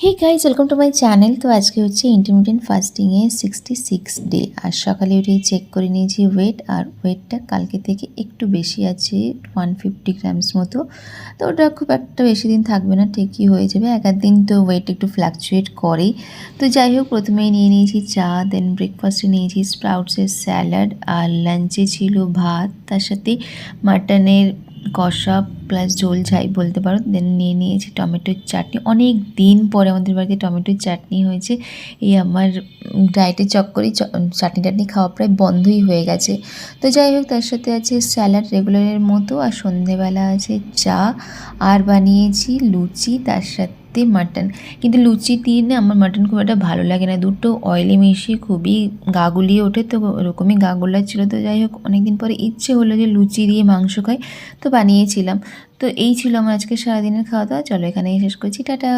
Hey guys welcome to my channel. তো আজকে হচ্ছে ইন্টারমিডিয়েন্ট ফাস্টিংয়ে 66 ডে। আর সকালে উঠে চেক করে নিয়েছি ওয়েট, আর ওয়েটটা কালকে থেকে একটু বেশি আছে 150 গ্রামস মতো। তো ওটা খুব একটা বেশি দিন থাকবে না, ঠিকই হয়ে যাবে। এক দিন তো ওয়েট একটু ফ্ল্যাকচুয়েট করেই। তো যাই হোক, প্রথমেই নিয়ে নিয়েছি চা, দেন ব্রেকফাস্টে নিয়েছি স্প্রাউটসের স্যালাড, আর লাঞ্চে ছিল ভাত, তার সাথে মাটনের কষা প্লাস ঝোল যাই বলতে পারো। দেন নিয়ে নিয়েছি টমেটোর চাটনি। অনেক দিন পরে আমাদের বাড়িতে টমেটোর চাটনি হয়েছে। এই আমার ডায়েটের চক্করেই চাটনি খাওয়া প্রায় বন্ধই হয়ে গেছে। তো যাই হোক, তার সাথে আছে স্যালাড রেগুলারের মতো, আর সন্ধেবেলা আছে চা, আর বানিয়েছি লুচি, তার সাথে মাটন। কিন্তু লুচি দিয়ে না আমার মাটন খুব একটা ভালো লাগে না, দুটো অয়েলে মিশিয়ে খুবই গা গুলিয়ে ওঠে, তো ওরকমই গা গোলাচ্ছিলো। তো যাই হোক, অনেকদিন পরে ইচ্ছে হলো যে লুচি দিয়ে মাংস খাই, তো বানিয়েছিলাম। তো এই ছিল আমার আজকে সারাদিনের খাওয়া দাওয়া। চলো এখানেই শেষ করছি, টাটা।